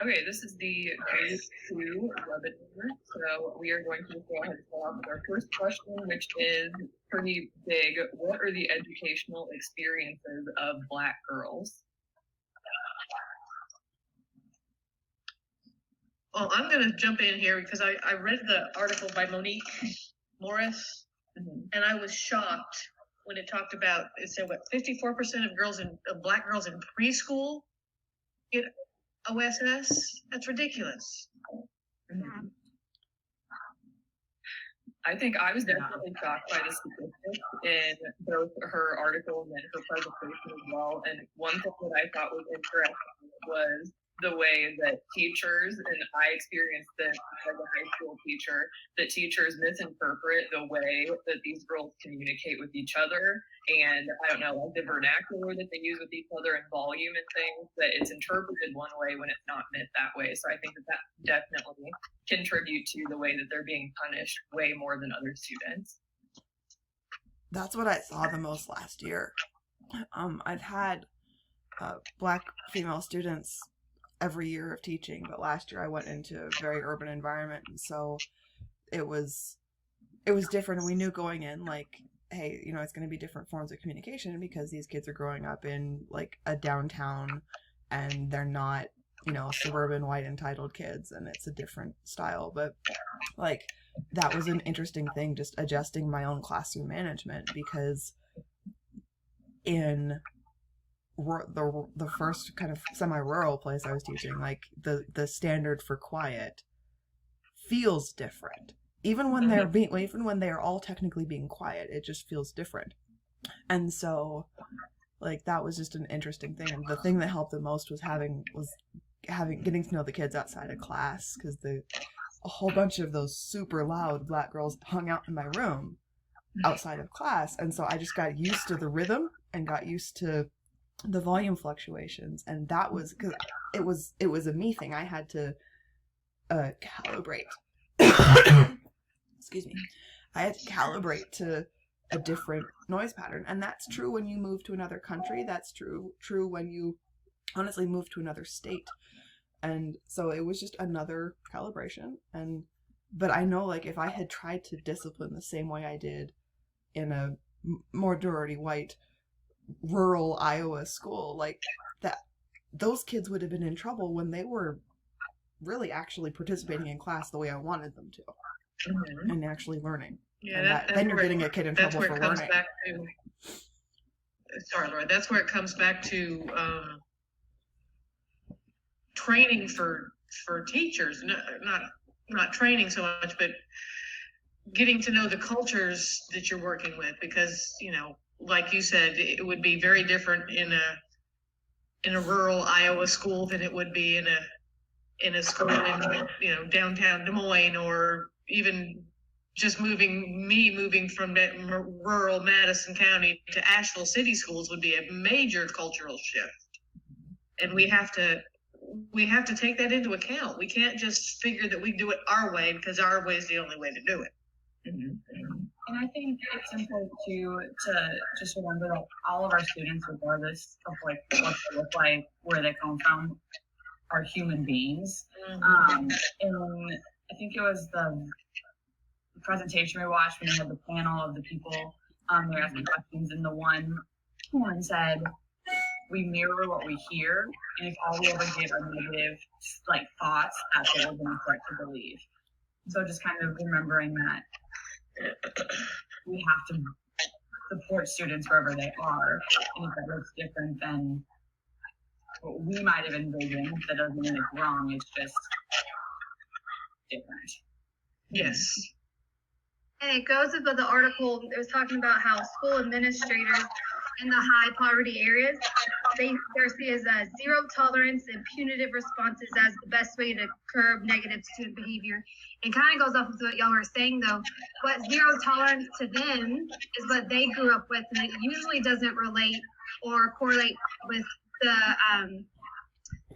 Okay, this is the grade 2 webinar. So we are going to just go ahead and start off with our first question, which is pretty big. What are the educational experiences of Black girls? Well, I'm going to jump in here because I read the article by Monique Morris, and I was shocked when it talked about, it said, what, 54% of Black girls in preschool get OSS? That's ridiculous. Mm-hmm. I think I was definitely shocked by the statistics in both her article and then her presentation as well. And one thing that I thought was interesting was the way that teachers, and I experienced this as a high school teacher, that teachers misinterpret the way that these girls communicate with each other. And I don't know, like the vernacular that they use with each other and volume and things, that it's interpreted one way when it's not meant that way. So I think that definitely contribute to the way that they're being punished way more than other students. That's what I saw the most last year. I've had Black female students every year of teaching, but last year I went into a very urban environment, and so it was different. And we knew going in, like, hey, you know, it's going to be different forms of communication because these kids are growing up in like a downtown, and they're not, you know, suburban white entitled kids, and it's a different style. But like, that was an interesting thing, just adjusting my own classroom management, because in the first kind of semi-rural place I was teaching, like the standard for quiet feels different. Even when they're all technically being quiet, it just feels different. And so, like, that was just an interesting thing. And the thing that helped the most was getting to know the kids outside of class, because a whole bunch of those super loud Black girls hung out in my room outside of class, and so I just got used to the rhythm and got used to the volume fluctuations, and that was because it was a me thing. I had to calibrate. Excuse me. I had to calibrate to a different noise pattern, and that's true when you move to another country. That's true when you honestly move to another state. And so it was just another calibration. But I know, like, if I had tried to discipline the same way I did in a majority white rural Iowa school, like, that, those kids would have been in trouble when they were really actually participating in class the way I wanted them to, and actually learning. Yeah, then you're getting a kid in trouble for learning. Sorry, Laura. That's where it comes back to training for teachers, not training so much, but getting to know the cultures that you're working with, because, you know, like you said, it would be very different in a rural Iowa school than it would be in a school in, you know, downtown Des Moines, or even just moving from rural Madison County to Asheville City schools would be a major cultural shift. And we have to take that into account. We can't just figure that we do it our way because our way is the only way to do it. And I think it's important to just remember that all of our students, regardless of like what they look like, where they come from, are human beings. And I think it was the presentation we watched when they had the panel of the people they were asking questions, and the one woman said, we mirror what we hear, and if all we ever give are negative, like, thoughts, that's what we're going to start to believe. So just kind of remembering that we have to support students wherever they are, and if that looks different than what we might have envisioned, that doesn't mean it's wrong, it's just different. Yes. And it goes with the article. It was talking about how school administrators in the high poverty areas, they see as a zero tolerance and punitive responses as the best way to curb negative student behavior. It kind of goes off of what y'all were saying, though. What zero tolerance to them is what they grew up with, and it usually doesn't relate or correlate with the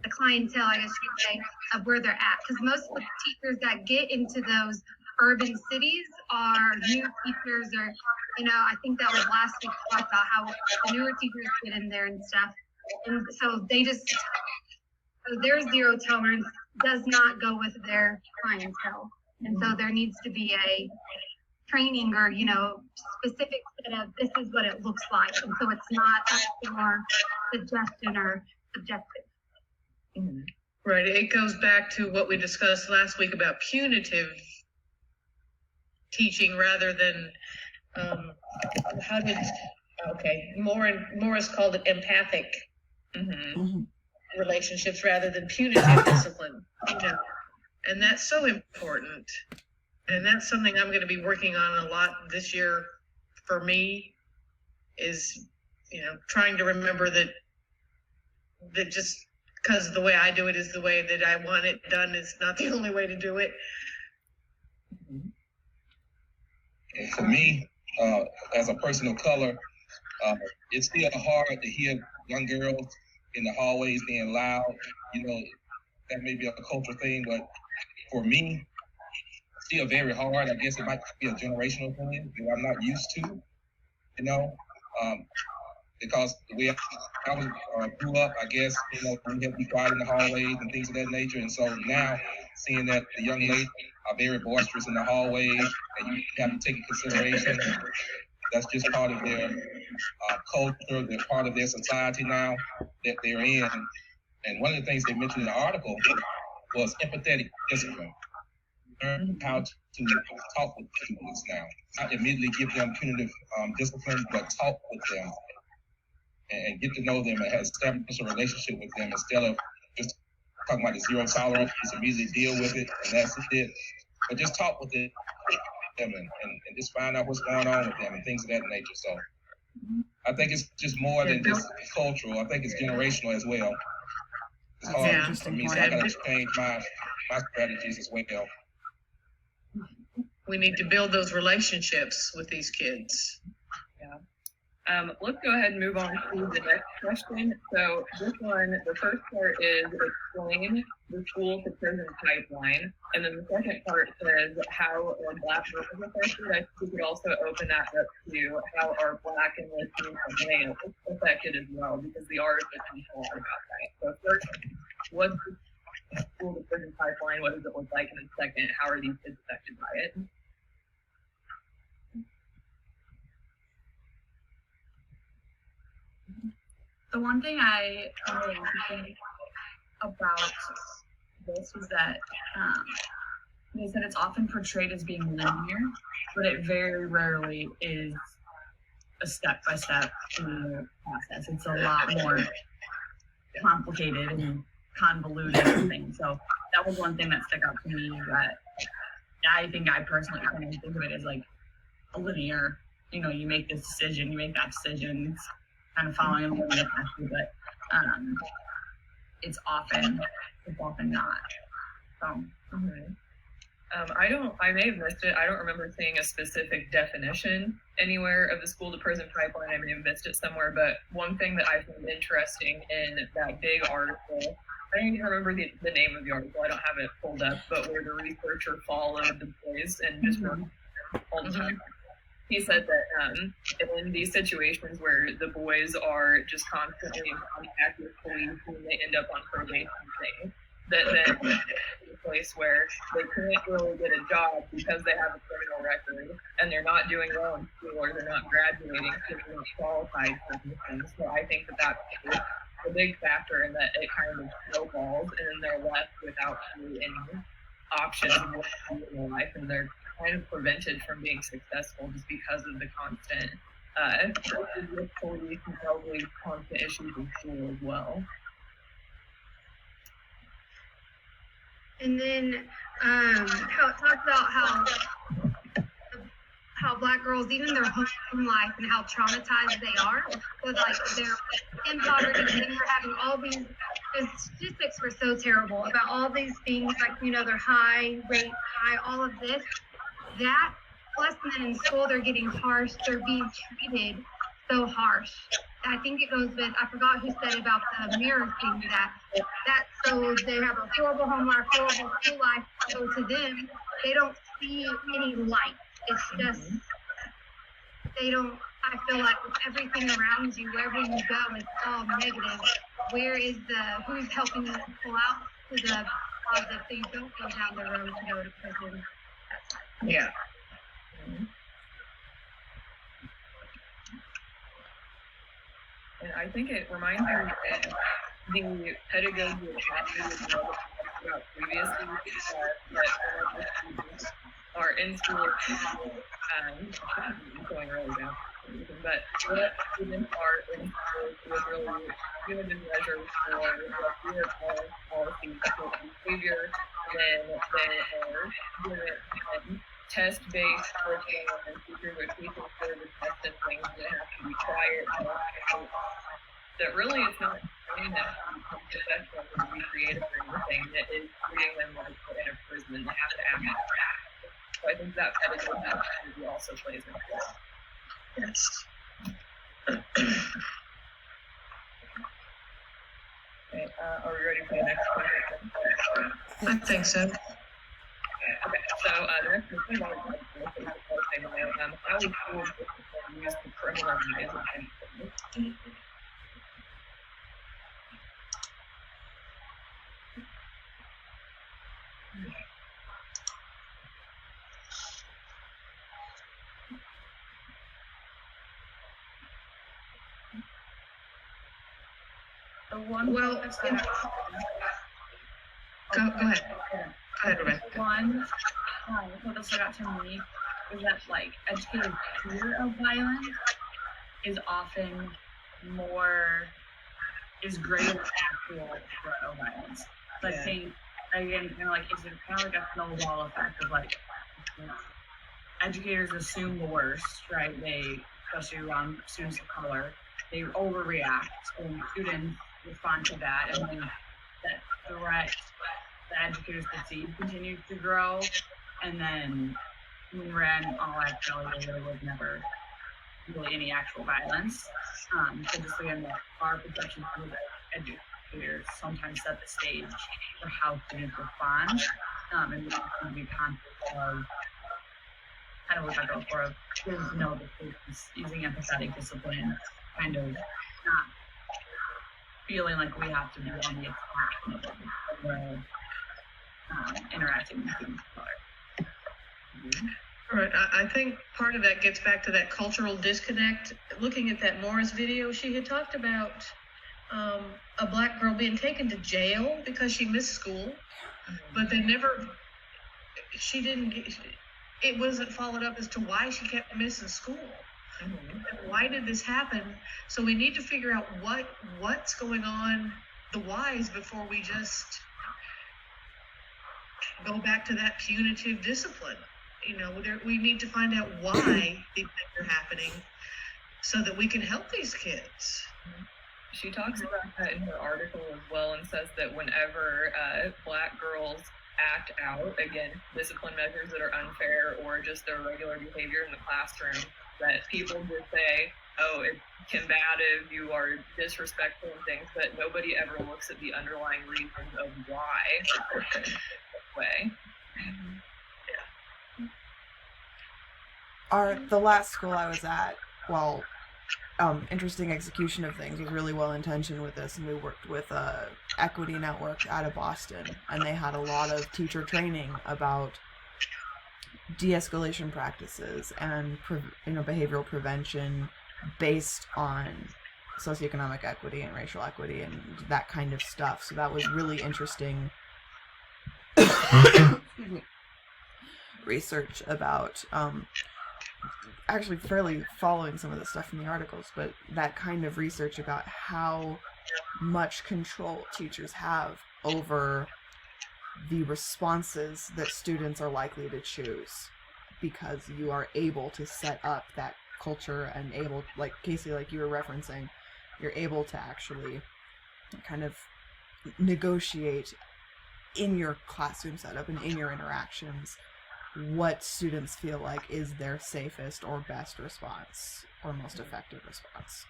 clientele, I guess you could say, of where they're at. Because most of the teachers that get into those urban cities are new teachers, or, you know, I think that was last week we talked about how the newer teachers get in there and stuff. And so they just So their zero tolerance does not go with their clientele. And so there needs to be a training or, specific set of this is what it looks like. And so it's not more suggestion or subjective. Right. It goes back to what we discussed last week about punitive teaching rather than Morris called it empathic relationships rather than punitive discipline. And that's so important. And that's something I'm going to be working on a lot this year for me is, trying to remember that just because the way I do it is the way that I want it done is not the only way to do it. And for me, as a person of color, it's still hard to hear young girls in the hallways being loud. That may be a cultural thing, but for me, still very hard. I guess it might be a generational thing that I'm not used to, because the way I was grew up, I guess, we had to be quiet in the hallways and things of that nature. And so now seeing that the young ladies are very boisterous in the hallways and you have to take in consideration, that's just part of their culture, they're part of their society now that they're in. And one of the things they mentioned in the article was empathetic discipline. Learn how to talk with students now. Not immediately give them punitive discipline, but talk with them and get to know them and establish a relationship with them instead of just talking about the zero tolerance, just immediately deal with it and that's it. But just talk with them and just find out what's going on with them and things of that nature. So I think it's just more than just cultural. I think it's generational as well. It's hard for me, so I gotta change my strategies as well. We need to build those relationships with these kids. Let's go ahead and move on to the next question. So this one, the first part is explain the school to prison pipeline. And then the second part says how are Black girls affected. I think we could also open that up to how are Black and Latino males affected as well, because the article talks a lot about that. So first, what's the school to prison pipeline? What does it look like? And then second, how are these kids affected by it? The one thing I really think about this is that they said it's often portrayed as being linear, but it very rarely is a step-by-step process. It's a lot more complicated and convoluted and things. So that was one thing that stuck out to me that I think I personally kind of think of it as like a linear, you make this decision, you make that decision. It's kind of following them, but it's often not. So. I may have missed it. I don't remember seeing a specific definition anywhere of the school to prison pipeline. I may have missed it somewhere, but one thing that I found interesting in that big article, I don't even remember the name of the article. I don't have it pulled up, but where the researcher followed the boys and just worked all the time. He said that in these situations where the boys are just constantly in contact with police when they end up on probation things, that then it's a place where they can't really get a job because they have a criminal record and they're not doing well in school or they're not graduating because they're not qualified for these things. So I think that's a big factor in that it kind of snowballs and then they're left without really any options of what to do in their life, and they're kind of prevented from being successful just because of the constant issues with police and probably constant issues in school as well. And then how it talks about how Black girls, even their home life and how traumatized they are with like they're in poverty and we're having all these, the statistics were so terrible about all these things like, they're high rate, all of this, that plus then in school they're getting harsh, they're being treated so harsh. I think it goes with, I forgot who said about the mirror thing that so they have a horrible home life, horrible school life, so to them, they don't see any light. It's just, I feel like with everything around you, wherever you go, it's all negative. who's helping them pull out to the positive so you don't go down the road to go to prison. Yeah. And I think it reminds me that the pedagogy academy was talked about previously, that students are in school, going really down, but what students are in school with really human measures for fear of policies of behavior, then they are doing test-based curriculum and teachers are teaching for the test and things that have to be quiet. That really it's not doing that to become professional and be creative or anything. That is treating them like they're in a prison. They have to act. So I think that pedagogy also plays into it. Yes. Okay, are we ready for the next question? I think so. Okay, so the next question is how is school discipline used to criminalize and The one Well, that Go ahead. Go ahead, Rebecca. one what that stuck out to me is that like educated fear of violence is often is greater than actual threat of violence. So I Yeah. think again kind of like it's kind of like a snowball effect of like, you know, educators assume the worst, right? They, especially around students of color, they overreact and students respond to that, and then that threat the educators perceive continues to grow, and then when we're in all actuality there was never really any actual violence. So just again that our perception of the educators sometimes set the stage for how students respond, and we have to be conscious of kind of what I go for, students know that students using empathetic discipline, kind of not feeling like we have to be on the attack when we're interacting with students of color. All right, I think part of that gets back to that cultural disconnect. Looking at that Morris video, she had talked about a black girl being taken to jail because she missed school, but it wasn't followed up as to why she kept missing school. And why did this happen? So we need to figure out what's going on, the whys, before we just go back to that punitive discipline. You know, we need to find out why these things are happening so that we can help these kids. She talks about that in her article as well, and says that whenever black girls act out against discipline measures that are unfair or just their regular behavior in the classroom, that people just say, oh, it's combative, you are disrespectful and things, but nobody ever looks at the underlying reasons of why it's this way. The last school I was at, interesting execution of things, was really well intentioned with this, and we worked with Equity Network out of Boston, and they had a lot of teacher training about de-escalation practices and behavioral prevention based on socioeconomic equity and racial equity and that kind of stuff. So that was really interesting research about actually fairly following some of the stuff in the articles, but that kind of research about how much control teachers have over the responses that students are likely to choose, because you are able to set up that culture and able, like Casey, like you were referencing, you're able to actually kind of negotiate in your classroom setup and in your interactions what students feel like is their safest or best response or most effective response.